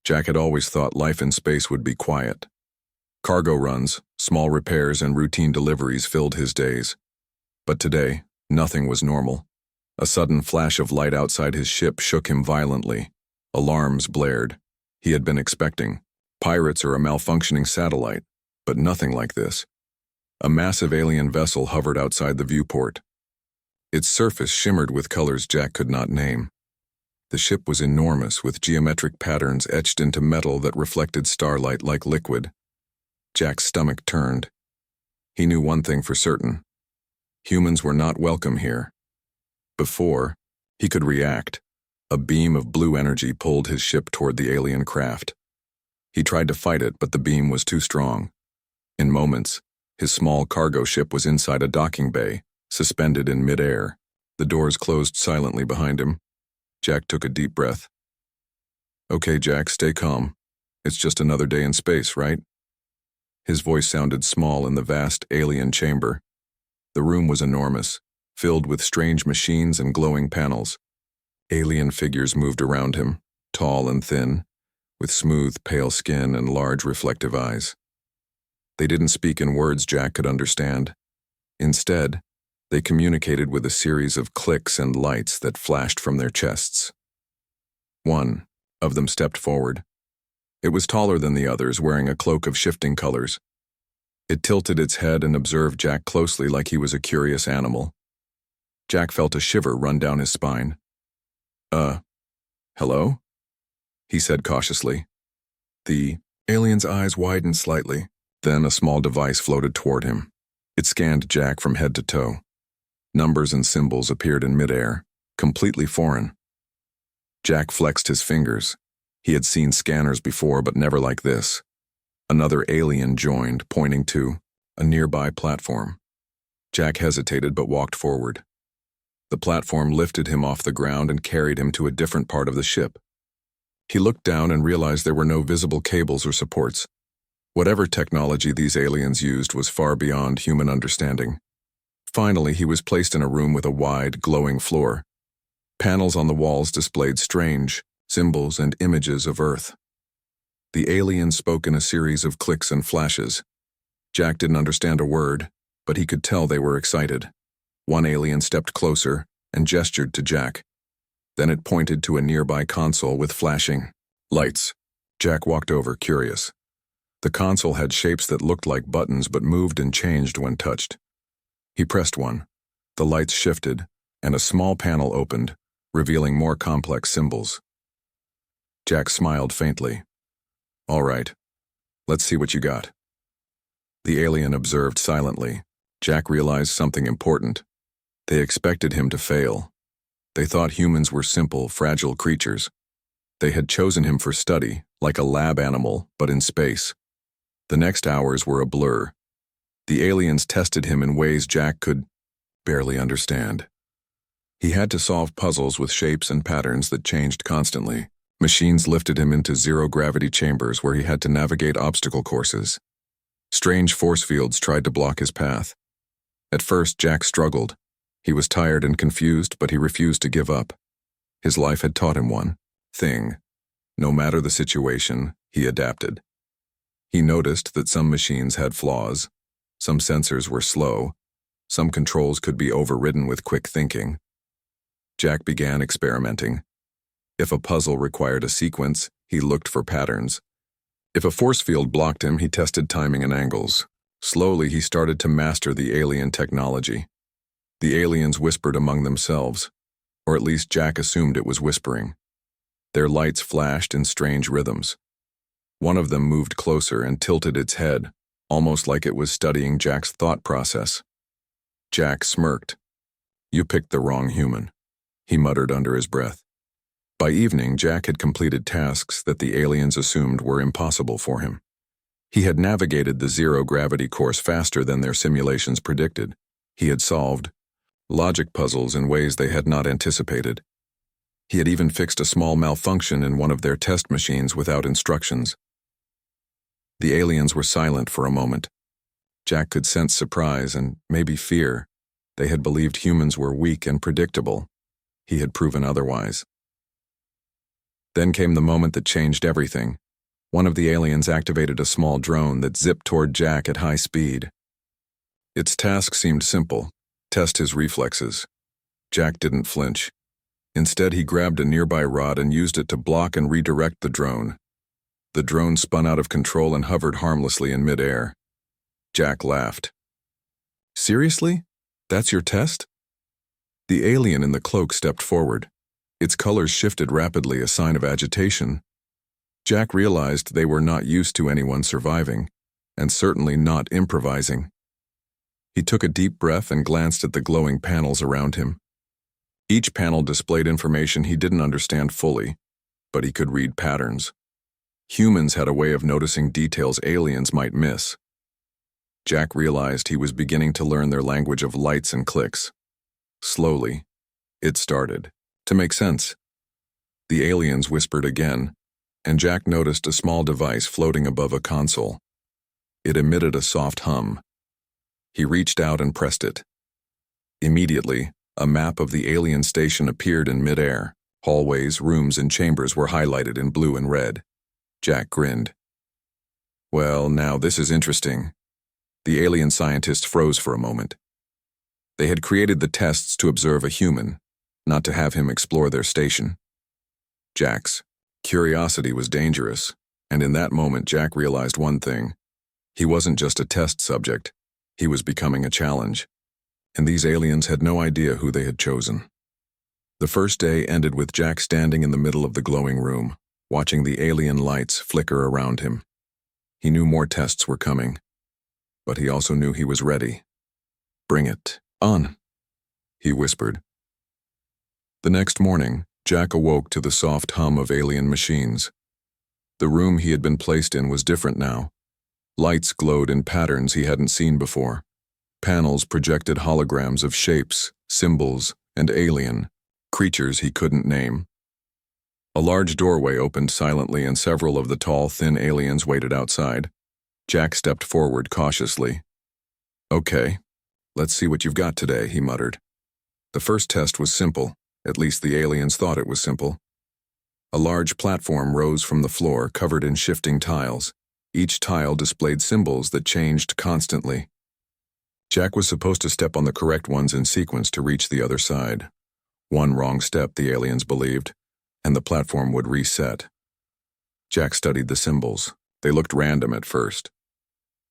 Jack had always thought life in space would be quiet. Cargo runs, small repairs, and routine deliveries filled his days. But today, nothing was normal. A sudden flash of light outside his ship shook him violently. Alarms blared. He had been expecting pirates or a malfunctioning satellite, but nothing like this. A massive alien vessel hovered outside the viewport. Its surface shimmered with colors Jack could not name. The ship was enormous, with geometric patterns etched into metal that reflected starlight like liquid. Jack's stomach turned. He knew one thing for certain. Humans were not welcome here. Before he could react, a beam of blue energy pulled his ship toward the alien craft. He tried to fight it, but the beam was too strong. In moments, his small cargo ship was inside a docking bay, suspended in midair. The doors closed silently behind him. Jack took a deep breath. "Okay, Jack, stay calm. It's just another day in space, right?" His voice sounded small in the vast alien chamber. The room was enormous, filled with strange machines and glowing panels. Alien figures moved around him, tall and thin, with smooth, pale skin and large, reflective eyes. They didn't speak in words Jack could understand. Instead, they communicated with a series of clicks and lights that flashed from their chests. One of them stepped forward. It was taller than the others, wearing a cloak of shifting colors. It tilted its head and observed Jack closely like he was a curious animal. Jack felt a shiver run down his spine. Hello?" he said cautiously. The alien's eyes widened slightly. Then a small device floated toward him. It scanned Jack from head to toe. Numbers and symbols appeared in midair, completely foreign. Jack flexed his fingers. He had seen scanners before, but never like this. Another alien joined, pointing to a nearby platform. Jack hesitated but walked forward. The platform lifted him off the ground and carried him to a different part of the ship. He looked down and realized there were no visible cables or supports. Whatever technology these aliens used was far beyond human understanding. Finally, he was placed in a room with a wide, glowing floor. Panels on the walls displayed strange symbols and images of Earth. The alien spoke in a series of clicks and flashes. Jack didn't understand a word, but he could tell they were excited. One alien stepped closer and gestured to Jack. Then it pointed to a nearby console with flashing lights. Jack walked over, curious. The console had shapes that looked like buttons but moved and changed when touched. He pressed one. The lights shifted, and a small panel opened, revealing more complex symbols. Jack smiled faintly. "All right, let's see what you got." The alien observed silently. Jack realized something important. They expected him to fail. They thought humans were simple, fragile creatures. They had chosen him for study, like a lab animal, but in space. The next hours were a blur. The aliens tested him in ways Jack could barely understand. He had to solve puzzles with shapes and patterns that changed constantly. Machines lifted him into zero-gravity chambers where he had to navigate obstacle courses. Strange force fields tried to block his path. At first, Jack struggled. He was tired and confused, but he refused to give up. His life had taught him one thing. No matter the situation, he adapted. He noticed that some machines had flaws, some sensors were slow, some controls could be overridden with quick thinking. Jack began experimenting. If a puzzle required a sequence, he looked for patterns. If a force field blocked him, he tested timing and angles. Slowly, he started to master the alien technology. The aliens whispered among themselves, or at least Jack assumed it was whispering. Their lights flashed in strange rhythms. One of them moved closer and tilted its head, almost like it was studying Jack's thought process. Jack smirked. "You picked the wrong human," he muttered under his breath. By evening, Jack had completed tasks that the aliens assumed were impossible for him. He had navigated the zero-gravity course faster than their simulations predicted. He had solved logic puzzles in ways they had not anticipated. He had even fixed a small malfunction in one of their test machines without instructions. The aliens were silent for a moment. Jack could sense surprise and maybe fear. They had believed humans were weak and predictable. He had proven otherwise. Then came the moment that changed everything. One of the aliens activated a small drone that zipped toward Jack at high speed. Its task seemed simple: test his reflexes. Jack didn't flinch. Instead, he grabbed a nearby rod and used it to block and redirect the drone. The drone spun out of control and hovered harmlessly in midair. Jack laughed. "Seriously? That's your test?" The alien in the cloak stepped forward. Its colors shifted rapidly, a sign of agitation. Jack realized they were not used to anyone surviving, and certainly not improvising. He took a deep breath and glanced at the glowing panels around him. Each panel displayed information he didn't understand fully, but he could read patterns. Humans had a way of noticing details aliens might miss. Jack realized he was beginning to learn their language of lights and clicks. Slowly, it started to make sense. The aliens whispered again, and Jack noticed a small device floating above a console. It emitted a soft hum. He reached out and pressed it. Immediately, a map of the alien station appeared in midair. Hallways, rooms, and chambers were highlighted in blue and red. Jack grinned. "Well, now this is interesting." The alien scientists froze for a moment. They had created the tests to observe a human, not to have him explore their station. Jack's curiosity was dangerous, and in that moment Jack realized one thing. He wasn't just a test subject. He was becoming a challenge. And these aliens had no idea who they had chosen. The first day ended with Jack standing in the middle of the glowing room, watching the alien lights flicker around him. He knew more tests were coming, but he also knew he was ready. "Bring it on," he whispered. The next morning, Jack awoke to the soft hum of alien machines. The room he had been placed in was different now. Lights glowed in patterns he hadn't seen before. Panels projected holograms of shapes, symbols, and alien creatures he couldn't name. A large doorway opened silently and several of the tall, thin aliens waited outside. Jack stepped forward cautiously. "Okay, let's see what you've got today," he muttered. The first test was simple, at least the aliens thought it was simple. A large platform rose from the floor, covered in shifting tiles. Each tile displayed symbols that changed constantly. Jack was supposed to step on the correct ones in sequence to reach the other side. One wrong step, the aliens believed, and the platform would reset. Jack studied the symbols. They looked random at first.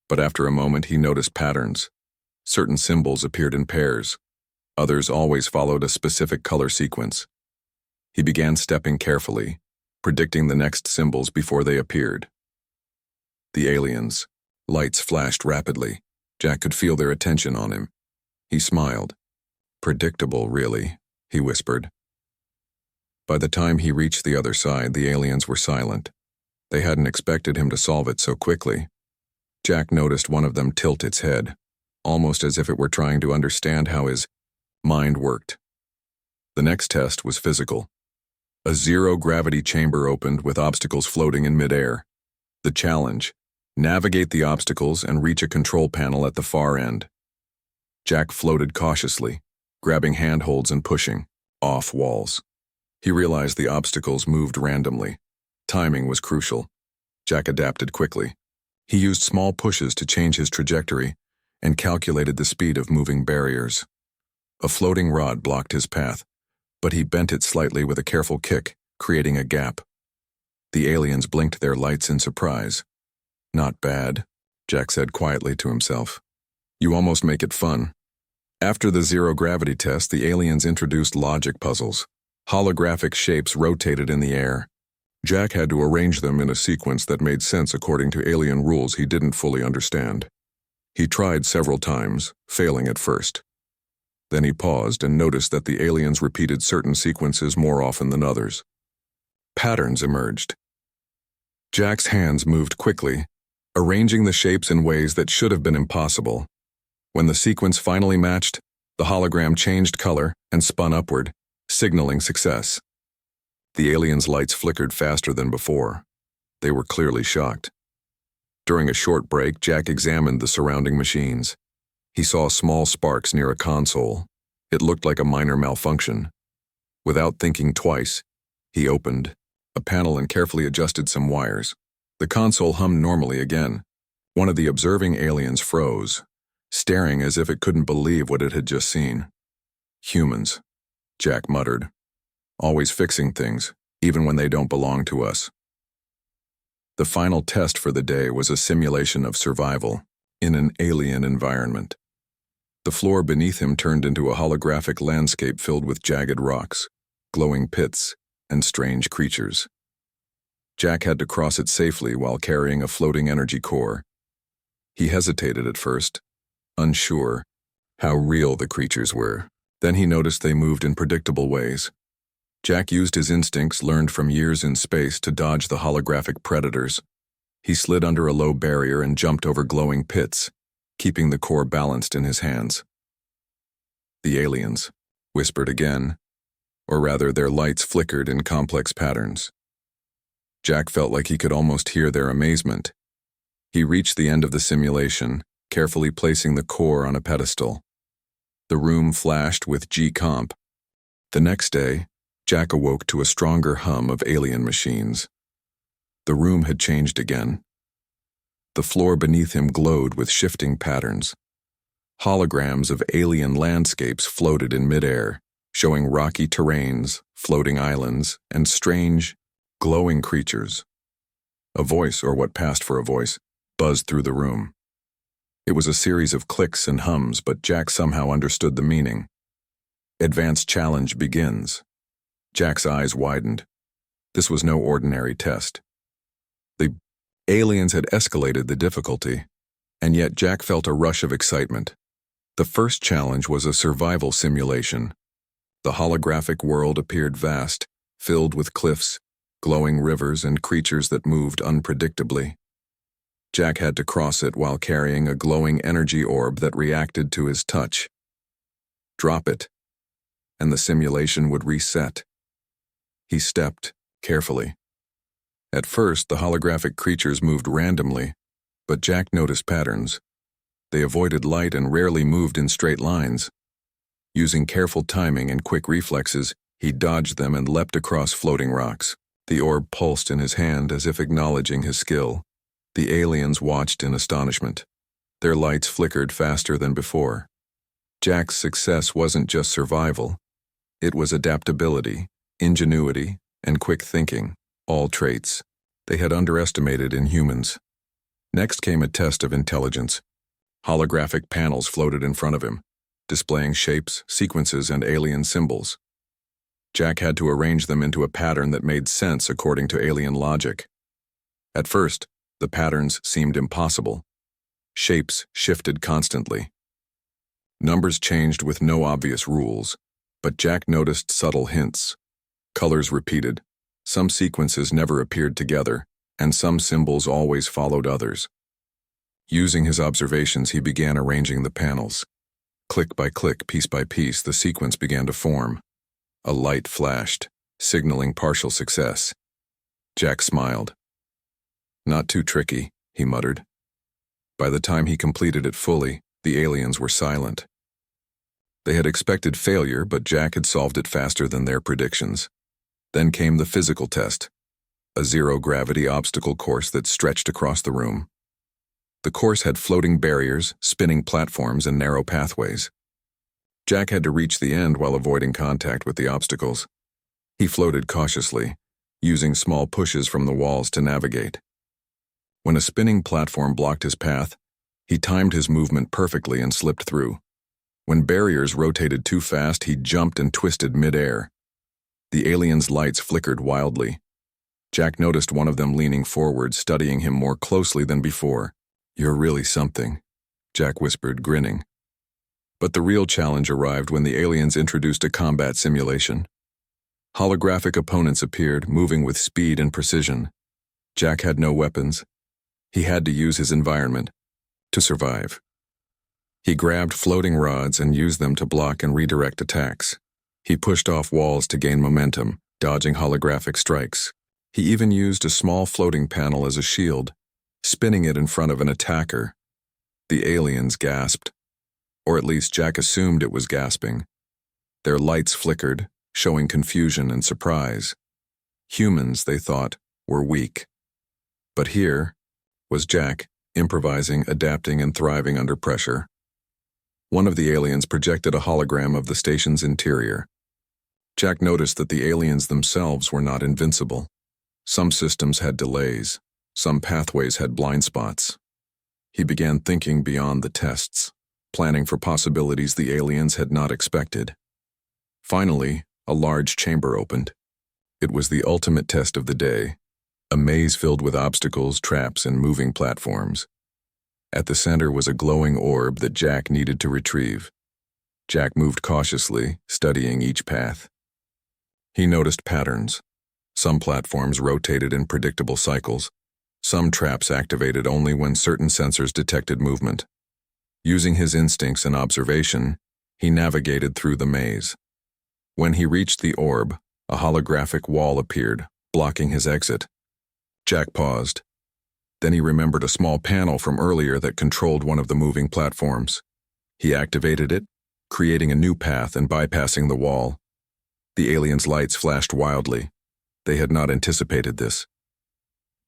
But after a moment, he noticed patterns. Certain symbols appeared in pairs. Others always followed a specific color sequence. He began stepping carefully, predicting the next symbols before they appeared. The aliens' lights flashed rapidly. Jack could feel their attention on him. He smiled. "Predictable, really," he whispered. By the time he reached the other side, the aliens were silent. They hadn't expected him to solve it so quickly. Jack noticed one of them tilt its head, almost as if it were trying to understand how his mind worked. The next test was physical. A zero-gravity chamber opened with obstacles floating in midair. The challenge: navigate the obstacles and reach a control panel at the far end. Jack floated cautiously, grabbing handholds and pushing off walls. He realized the obstacles moved randomly. Timing was crucial. Jack adapted quickly. He used small pushes to change his trajectory and calculated the speed of moving barriers. A floating rod blocked his path, but he bent it slightly with a careful kick, creating a gap. The aliens blinked their lights in surprise. "Not bad," Jack said quietly to himself. "You almost make it fun." After the zero-gravity test, the aliens introduced logic puzzles. Holographic shapes rotated in the air. Jack had to arrange them in a sequence that made sense according to alien rules he didn't fully understand. He tried several times, failing at first. Then he paused and noticed that the aliens repeated certain sequences more often than others. Patterns emerged. Jack's hands moved quickly, arranging the shapes in ways that should have been impossible. When the sequence finally matched, the hologram changed color and spun upward, signaling success. The aliens' lights flickered faster than before. They were clearly shocked. During a short break, Jack examined the surrounding machines. He saw small sparks near a console. It looked like a minor malfunction. Without thinking twice, he opened a panel and carefully adjusted some wires. The console hummed normally again. One of the observing aliens froze, staring as if it couldn't believe what it had just seen. Humans, Jack muttered. Always fixing things, even when they don't belong to us. The final test for the day was a simulation of survival in an alien environment. The floor beneath him turned into a holographic landscape filled with jagged rocks, glowing pits, and strange creatures. Jack had to cross it safely while carrying a floating energy core. He hesitated at first, unsure how real the creatures were. Then he noticed they moved in predictable ways. Jack used his instincts learned from years in space to dodge the holographic predators. He slid under a low barrier and jumped over glowing pits, keeping the core balanced in his hands. The aliens whispered again, or rather their lights flickered in complex patterns. Jack felt like he could almost hear their amazement. He reached the end of the simulation, carefully placing the core on a pedestal. The room flashed with G-Comp. The next day, Jack awoke to a stronger hum of alien machines. The room had changed again. The floor beneath him glowed with shifting patterns. Holograms of alien landscapes floated in midair, showing rocky terrains, floating islands, and strange, glowing creatures. A voice, or what passed for a voice, buzzed through the room. It was a series of clicks and hums, but Jack somehow understood the meaning. Advanced challenge begins. Jack's eyes widened. This was no ordinary test. The aliens had escalated the difficulty, and yet Jack felt a rush of excitement. The first challenge was a survival simulation. The holographic world appeared vast, filled with cliffs, glowing rivers, and creatures that moved unpredictably. Jack had to cross it while carrying a glowing energy orb that reacted to his touch. Drop it, and the simulation would reset. He stepped, carefully. At first, the holographic creatures moved randomly, but Jack noticed patterns. They avoided light and rarely moved in straight lines. Using careful timing and quick reflexes, he dodged them and leapt across floating rocks. The orb pulsed in his hand as if acknowledging his skill. The aliens watched in astonishment. Their lights flickered faster than before. Jack's success wasn't just survival. It was adaptability, ingenuity, and quick thinking, all traits they had underestimated in humans. Next came a test of intelligence. Holographic panels floated in front of him, displaying shapes, sequences, and alien symbols. Jack had to arrange them into a pattern that made sense according to alien logic. At first, the patterns seemed impossible. Shapes shifted constantly. Numbers changed with no obvious rules, but Jack noticed subtle hints. Colors repeated. Some sequences never appeared together, and some symbols always followed others. Using his observations, he began arranging the panels. Click by click, piece by piece, the sequence began to form. A light flashed, signaling partial success. Jack smiled. Not too tricky, he muttered. By the time he completed it fully, the aliens were silent. They had expected failure, but Jack had solved it faster than their predictions. Then came the physical test, a zero-gravity obstacle course that stretched across the room. The course had floating barriers, spinning platforms, and narrow pathways. Jack had to reach the end while avoiding contact with the obstacles. He floated cautiously, using small pushes from the walls to navigate. When a spinning platform blocked his path, he timed his movement perfectly and slipped through. When barriers rotated too fast, he jumped and twisted mid-air. The aliens' lights flickered wildly. Jack noticed one of them leaning forward, studying him more closely than before. "You're really something," Jack whispered, grinning. But the real challenge arrived when the aliens introduced a combat simulation. Holographic opponents appeared, moving with speed and precision. Jack had no weapons. He had to use his environment to survive. He grabbed floating rods and used them to block and redirect attacks. He pushed off walls to gain momentum, dodging holographic strikes. He even used a small floating panel as a shield, spinning it in front of an attacker. The aliens gasped, or at least Jack assumed it was gasping. Their lights flickered, showing confusion and surprise. Humans, they thought, were weak. But here was Jack, improvising, adapting, and thriving under pressure. One of the aliens projected a hologram of the station's interior. Jack noticed that the aliens themselves were not invincible. Some systems had delays. Some pathways had blind spots. He began thinking beyond the tests, planning for possibilities the aliens had not expected. Finally, a large chamber opened. It was the ultimate test of the day, a maze filled with obstacles, traps, and moving platforms. At the center was a glowing orb that Jack needed to retrieve. Jack moved cautiously, studying each path. He noticed patterns. Some platforms rotated in predictable cycles. Some traps activated only when certain sensors detected movement. Using his instincts and observation, he navigated through the maze. When he reached the orb, a holographic wall appeared, blocking his exit. Jack paused. Then he remembered a small panel from earlier that controlled one of the moving platforms. He activated it, creating a new path and bypassing the wall. The aliens' lights flashed wildly. They had not anticipated this.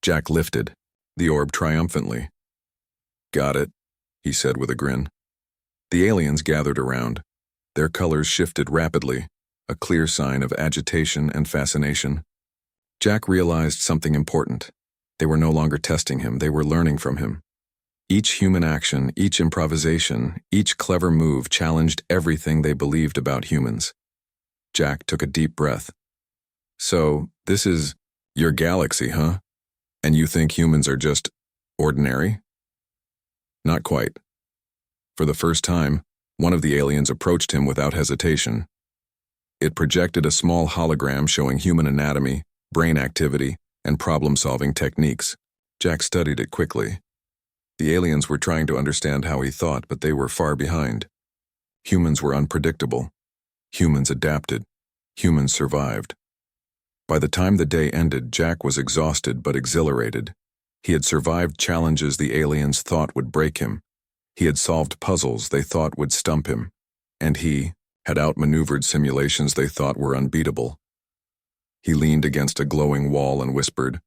Jack lifted the orb triumphantly. "Got it," he said with a grin. The aliens gathered around. Their colors shifted rapidly, a clear sign of agitation and fascination. Jack realized something important. They were no longer testing him, they were learning from him. Each human action, each improvisation, each clever move challenged everything they believed about humans. Jack took a deep breath. "So, this is your galaxy, huh? And you think humans are just ordinary?" Not quite. For the first time, one of the aliens approached him without hesitation. It projected a small hologram showing human anatomy, brain activity, and problem-solving techniques. Jack studied it quickly. The aliens were trying to understand how he thought, but they were far behind. Humans were unpredictable. Humans adapted. Humans survived. By the time the day ended, Jack was exhausted but exhilarated. He had survived challenges the aliens thought would break him. He had solved puzzles they thought would stump him. And he had outmaneuvered simulations they thought were unbeatable. He leaned against a glowing wall and whispered,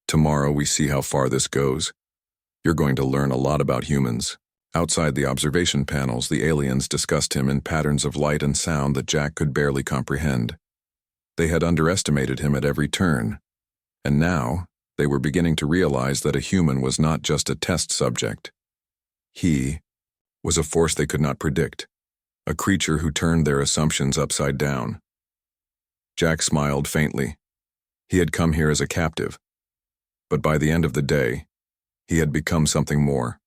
"Tomorrow we see how far this goes. You're going to learn a lot about humans." Outside the observation panels, the aliens discussed him in patterns of light and sound that Jack could barely comprehend. They had underestimated him at every turn, and now they were beginning to realize that a human was not just a test subject. He was a force they could not predict, a creature who turned their assumptions upside down. Jack smiled faintly. He had come here as a captive, but by the end of the day, he had become something more.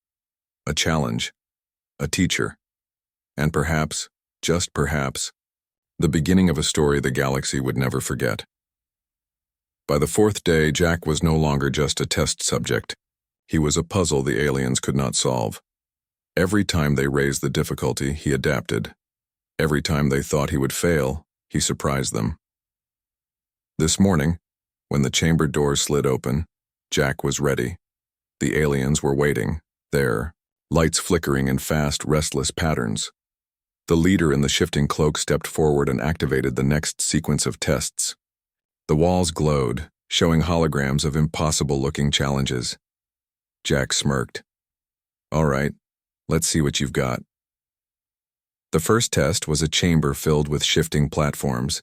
A challenge, a teacher, and perhaps, just perhaps, the beginning of a story the galaxy would never forget. By the fourth day, Jack was no longer just a test subject. He was a puzzle the aliens could not solve. Every time they raised the difficulty, he adapted. Every time they thought he would fail, he surprised them. This morning, when the chamber door slid open, Jack was ready. The aliens were waiting, there, lights flickering in fast, restless patterns. The leader in the shifting cloak stepped forward and activated the next sequence of tests. The walls glowed, showing holograms of impossible-looking challenges. Jack smirked. "All right, let's see what you've got." The first test was a chamber filled with shifting platforms.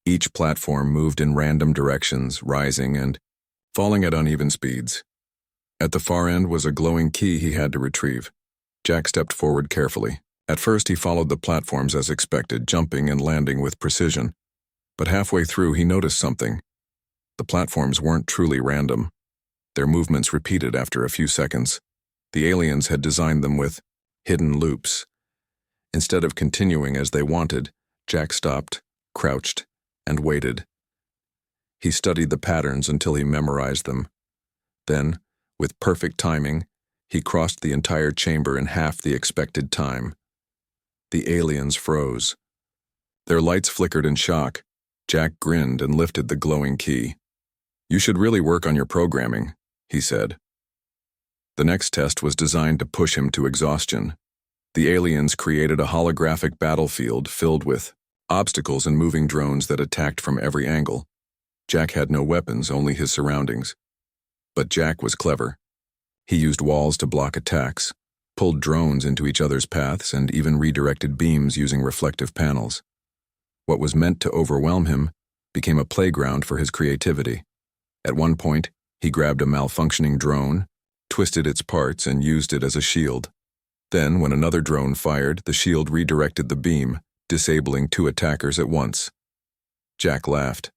Each platform moved in random directions, rising and falling at uneven speeds. At the far end was a glowing key he had to retrieve. Jack stepped forward carefully. At first he followed the platforms as expected, jumping and landing with precision. But halfway through he noticed something. The platforms weren't truly random. Their movements repeated after a few seconds. The aliens had designed them with hidden loops. Instead of continuing as they wanted, Jack stopped, crouched, and waited. He studied the patterns until he memorized them. Then, with perfect timing, he crossed the entire chamber in half the expected time. The aliens froze. Their lights flickered in shock. Jack grinned and lifted the glowing key. "You should really work on your programming," he said. The next test was designed to push him to exhaustion. The aliens created a holographic battlefield filled with obstacles and moving drones that attacked from every angle. Jack had no weapons, only his surroundings. But Jack was clever. He used walls to block attacks, pulled drones into each other's paths, and even redirected beams using reflective panels. What was meant to overwhelm him became a playground for his creativity. At one point, he grabbed a malfunctioning drone, twisted its parts, and used it as a shield. Then, when another drone fired, the shield redirected the beam, disabling 2 attackers at once. Jack laughed.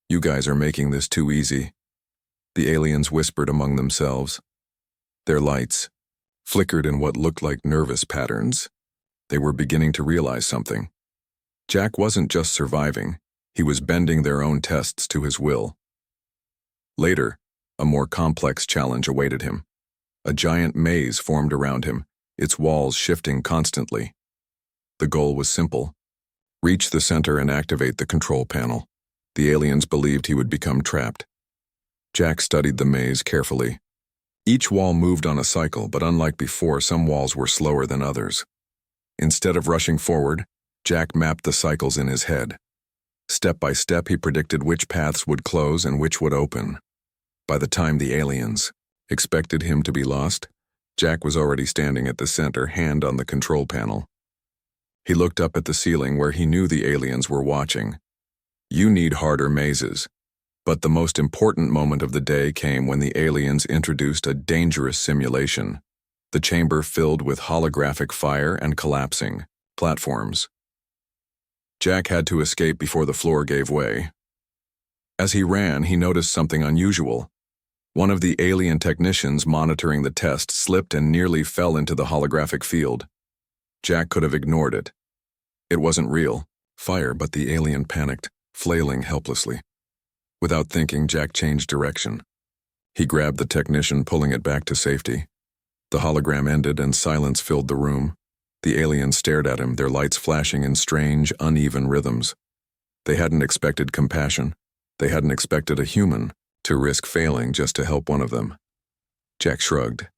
"You guys are making this too easy." The aliens whispered among themselves. Their lights flickered in what looked like nervous patterns. They were beginning to realize something. Jack wasn't just surviving, he was bending their own tests to his will. Later, a more complex challenge awaited him. A giant maze formed around him, its walls shifting constantly. The goal was simple: reach the center and activate the control panel. The aliens believed he would become trapped. Jack studied the maze carefully. Each wall moved on a cycle, but unlike before, some walls were slower than others. Instead of rushing forward, Jack mapped the cycles in his head. Step by step, he predicted which paths would close and which would open. By the time the aliens expected him to be lost, Jack was already standing at the center, hand on the control panel. He looked up at the ceiling where he knew the aliens were watching. You need harder mazes. But the most important moment of the day came when the aliens introduced a dangerous simulation. The chamber filled with holographic fire and collapsing platforms. Jack had to escape before the floor gave way. As he ran, he noticed something unusual. One of the alien technicians monitoring the test slipped and nearly fell into the holographic field. Jack could have ignored it. It wasn't real fire, but the alien panicked, flailing helplessly. Without thinking, Jack changed direction. He grabbed the technician, pulling it back to safety. The hologram ended and silence filled the room. The aliens stared at him, their lights flashing in strange, uneven rhythms. They hadn't expected compassion. They hadn't expected a human to risk failing just to help one of them. Jack shrugged.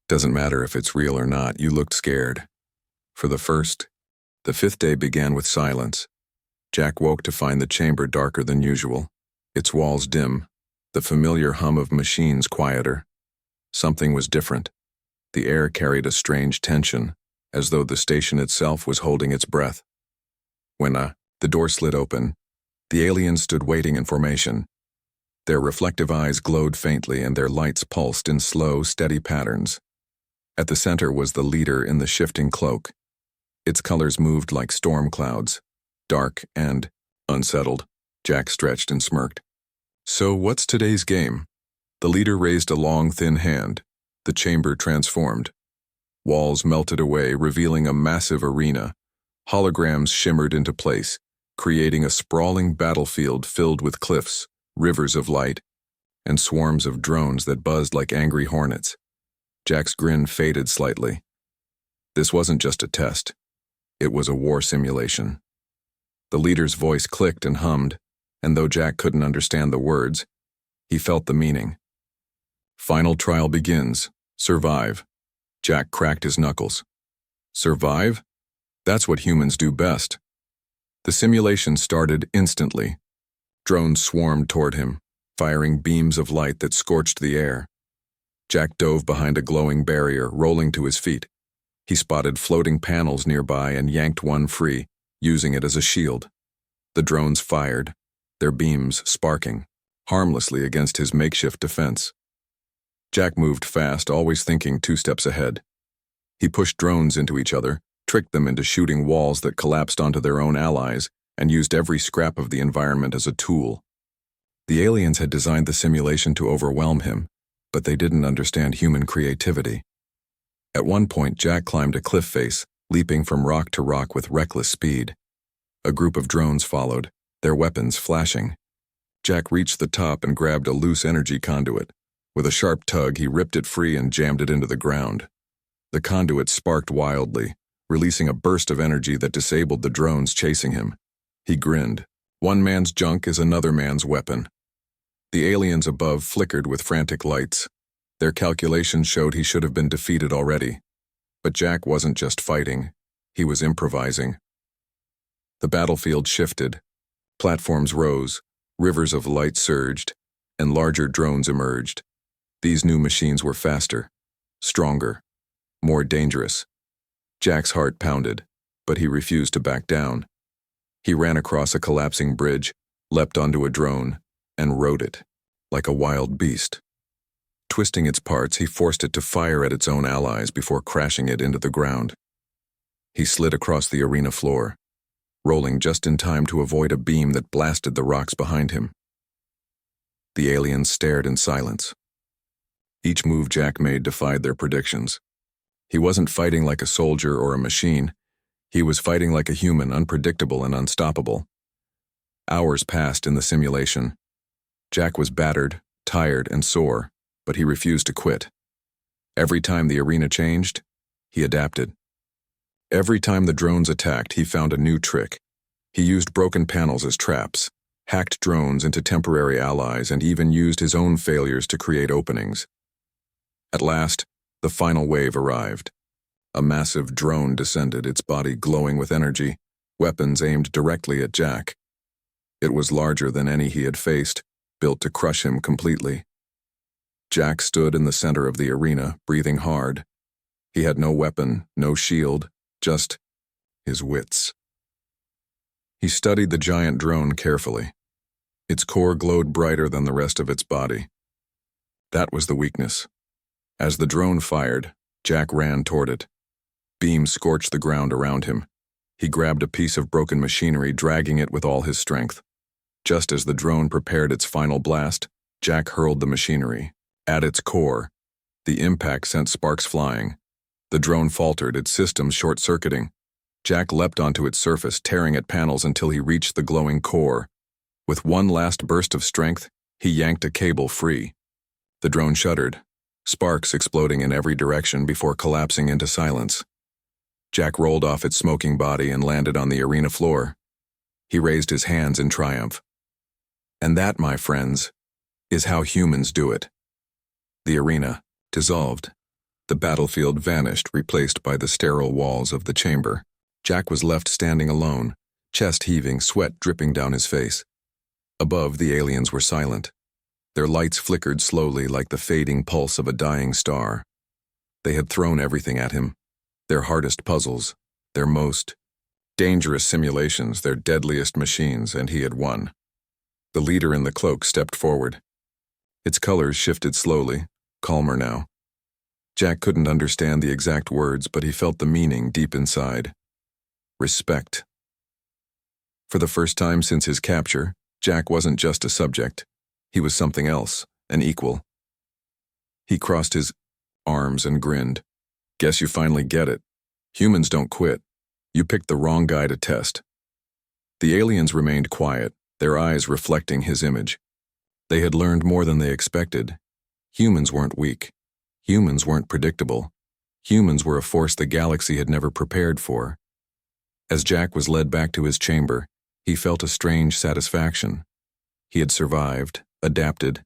"Doesn't matter if it's real or not, you looked scared." For the 5th day began with silence. Jack woke to find the chamber darker than usual. Its walls dim, the familiar hum of machines quieter. Something was different. The air carried a strange tension, as though the station itself was holding its breath. When the door slid open, the aliens stood waiting in formation. Their reflective eyes glowed faintly and their lights pulsed in slow, steady patterns. At the center was the leader in the shifting cloak. Its colors moved like storm clouds, dark and unsettled. Jack stretched and smirked. "So what's today's game?" The leader raised a long, thin hand. The chamber transformed. Walls melted away, revealing a massive arena. Holograms shimmered into place, creating a sprawling battlefield filled with cliffs, rivers of light, and swarms of drones that buzzed like angry hornets. Jack's grin faded slightly. This wasn't just a test. It was a war simulation. The leader's voice clicked and hummed, and though Jack couldn't understand the words, he felt the meaning. "Final trial begins. Survive." Jack cracked his knuckles. Survive? That's what humans do best. The simulation started instantly. Drones swarmed toward him, firing beams of light that scorched the air. Jack dove behind a glowing barrier, rolling to his feet. He spotted floating panels nearby and yanked one free, using it as a shield. The drones fired, their beams sparking, harmlessly against his makeshift defense. Jack moved fast, always thinking 2 steps ahead. He pushed drones into each other, tricked them into shooting walls that collapsed onto their own allies, and used every scrap of the environment as a tool. The aliens had designed the simulation to overwhelm him, but they didn't understand human creativity. At one point, Jack climbed a cliff face, leaping from rock to rock with reckless speed. A group of drones followed, their weapons flashing. Jack reached the top and grabbed a loose energy conduit. With a sharp tug, he ripped it free and jammed it into the ground. The conduit sparked wildly, releasing a burst of energy that disabled the drones chasing him. He grinned. One man's junk is another man's weapon. The aliens above flickered with frantic lights. Their calculations showed he should have been defeated already. But Jack wasn't just fighting, he was improvising. The battlefield shifted. Platforms rose, Rivers of light surged, and larger drones emerged. These new machines were faster, stronger, more dangerous. Jack's heart pounded, but he refused to back down. He ran across a collapsing bridge, leapt onto a drone, and rode it, like a wild beast. Twisting its parts, he forced it to fire at its own allies before crashing it into the ground. He slid across the arena floor, rolling just in time to avoid a beam that blasted the rocks behind him. The aliens stared in silence. Each move Jack made defied their predictions. He wasn't fighting like a soldier or a machine. He was fighting like a human, unpredictable and unstoppable. Hours passed in the simulation. Jack was battered, tired, and sore, but he refused to quit. Every time the arena changed, he adapted. Every time the drones attacked, he found a new trick. He used broken panels as traps, hacked drones into temporary allies, and even used his own failures to create openings. At last, the final wave arrived. A massive drone descended, its body glowing with energy, weapons aimed directly at Jack. It was larger than any he had faced, built to crush him completely. Jack stood in the center of the arena, breathing hard. He had no weapon, no shield, just his wits. He studied the giant drone carefully. Its core glowed brighter than the rest of its body. That was the weakness. As the drone fired, Jack ran toward it. Beams scorched the ground around him. He grabbed a piece of broken machinery, dragging it with all his strength. Just as the drone prepared its final blast, Jack hurled the machinery. At its core, the impact sent sparks flying. The drone faltered, its systems short-circuiting. Jack leapt onto its surface, tearing at panels until he reached the glowing core. With one last burst of strength, he yanked a cable free. The drone shuddered, sparks exploding in every direction before collapsing into silence. Jack rolled off its smoking body and landed on the arena floor. He raised his hands in triumph. And that, my friends, is how humans do it. The arena dissolved. The battlefield vanished, replaced by the sterile walls of the chamber. Jack was left standing alone, chest heaving, sweat dripping down his face. Above, the aliens were silent. Their lights flickered slowly like the fading pulse of a dying star. They had thrown everything at him. Their hardest puzzles, their most dangerous simulations, their deadliest machines, and he had won. The leader in the cloak stepped forward. Its colors shifted slowly, calmer now. Jack couldn't understand the exact words, but he felt the meaning deep inside. Respect. For the first time since his capture, Jack wasn't just a subject. He was something else, an equal. He crossed his arms and grinned. Guess you finally get it. Humans don't quit. You picked the wrong guy to test. The aliens remained quiet, their eyes reflecting his image. They had learned more than they expected. Humans weren't weak. Humans weren't predictable. Humans were a force the galaxy had never prepared for. As Jack was led back to his chamber, he felt a strange satisfaction. He had survived, adapted,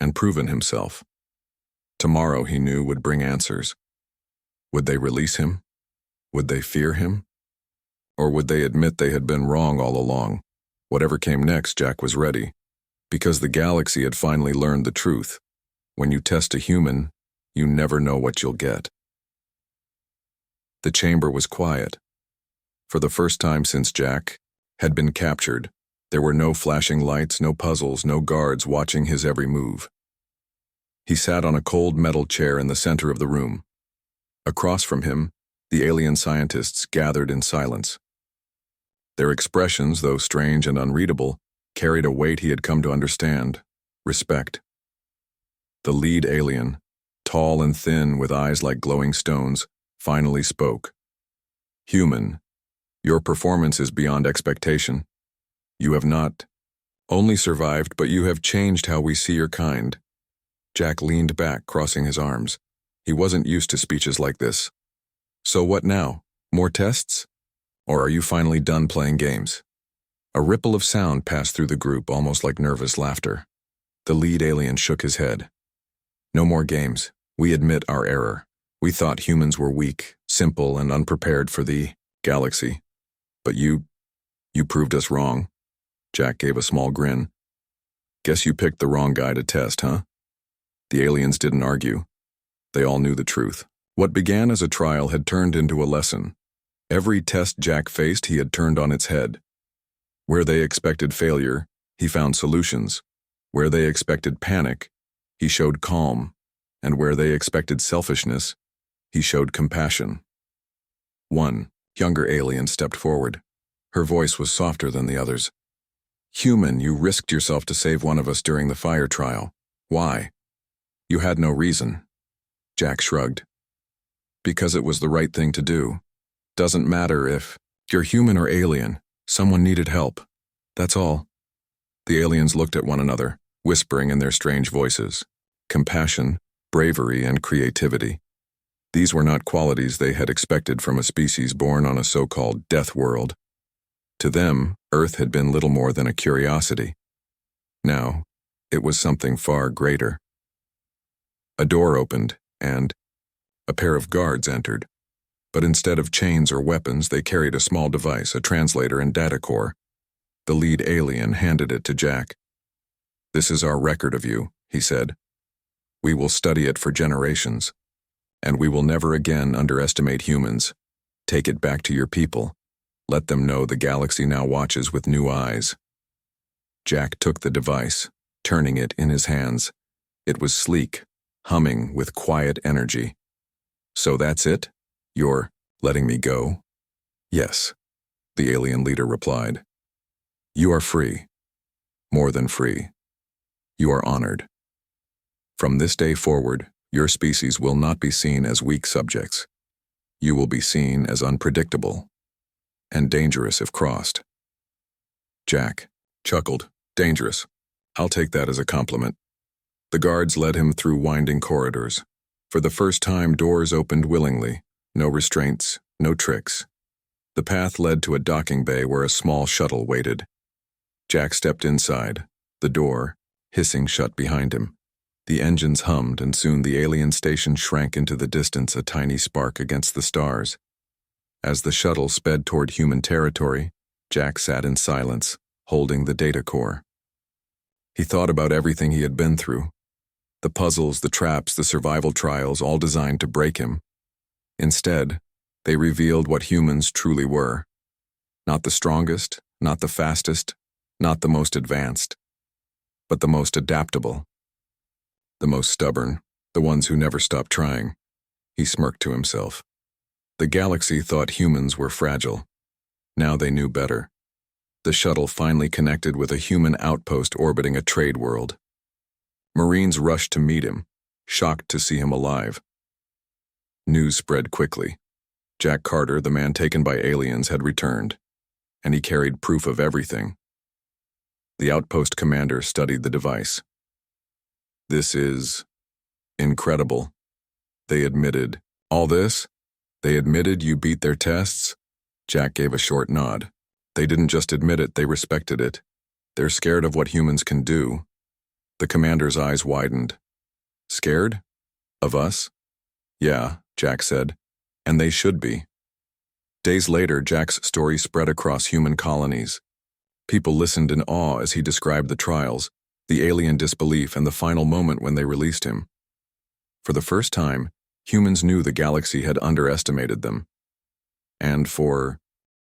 and proven himself. Tomorrow, he knew, would bring answers. Would they release him? Would they fear him? Or would they admit they had been wrong all along? Whatever came next, Jack was ready. Because the galaxy had finally learned the truth. When you test a human, you never know what you'll get. The chamber was quiet. For the first time since Jack had been captured, there were no flashing lights, no puzzles, no guards watching his every move. He sat on a cold metal chair in the center of the room. Across from him, the alien scientists gathered in silence. Their expressions, though strange and unreadable, carried a weight he had come to understand: respect. The lead alien, tall and thin with eyes like glowing stones, finally spoke. Human, your performance is beyond expectation. You have not only survived, but you have changed how we see your kind. Jack leaned back, crossing his arms. He wasn't used to speeches like this. So what now? More tests? Or are you finally done playing games? A ripple of sound passed through the group, almost like nervous laughter. The lead alien shook his head. No more games. We admit our error. We thought humans were weak, simple, and unprepared for the galaxy. But you proved us wrong. Jack gave a small grin. Guess you picked the wrong guy to test, huh? The aliens didn't argue. They all knew the truth. What began as a trial had turned into a lesson. Every test Jack faced, he had turned on its head. Where they expected failure, he found solutions. Where they expected panic, he showed calm. And where they expected selfishness, he showed compassion. One younger alien stepped forward. Her voice was softer than the others. "Human, you risked yourself to save one of us during the fire trial. Why?" "You had no reason." Jack shrugged. "Because it was the right thing to do. Doesn't matter if you're human or alien, someone needed help. That's all." The aliens looked at one another, whispering in their strange voices. Compassion, bravery, and creativity. These were not qualities they had expected from a species born on a so-called death world. To them, Earth had been little more than a curiosity. Now, it was something far greater. A door opened, and a pair of guards entered. But instead of chains or weapons, they carried a small device, a translator and data core. The lead alien handed it to Jack. "This is our record of you," he said. "We will study it for generations. And we will never again underestimate humans. Take it back to your people. Let them know the galaxy now watches with new eyes." Jack took the device, turning it in his hands. It was sleek, humming with quiet energy. "So that's it? You're letting me go?" "Yes," the alien leader replied. "You are free. More than free. You are honored. From this day forward, your species will not be seen as weak subjects. You will be seen as unpredictable and dangerous if crossed." Jack chuckled. "Dangerous. I'll take that as a compliment." The guards led him through winding corridors. For the first time, doors opened willingly. No restraints, no tricks. The path led to a docking bay where a small shuttle waited. Jack stepped inside, the door hissing shut behind him. The engines hummed, and soon the alien station shrank into the distance, a tiny spark against the stars. As the shuttle sped toward human territory, Jack sat in silence, holding the data core. He thought about everything he had been through. The puzzles, the traps, the survival trials, all designed to break him. Instead, they revealed what humans truly were. Not the strongest, not the fastest, not the most advanced, but the most adaptable. The most stubborn, the ones who never stopped trying. He smirked to himself. The galaxy thought humans were fragile. Now they knew better. The shuttle finally connected with a human outpost orbiting a trade world. Marines rushed to meet him, shocked to see him alive. News spread quickly. Jack Carter, the man taken by aliens, had returned, and he carried proof of everything. The outpost commander studied the device. "This is incredible," they admitted. "All this? They admitted you beat their tests?" Jack gave a short nod. "They didn't just admit it, they respected it. They're scared of what humans can do." The commander's eyes widened. "Scared? Of us?" "Yeah," Jack said, "and they should be." Days later, Jack's story spread across human colonies. People listened in awe as he described the trials, the alien disbelief, and the final moment when they released him. For the first time, humans knew the galaxy had underestimated them. And for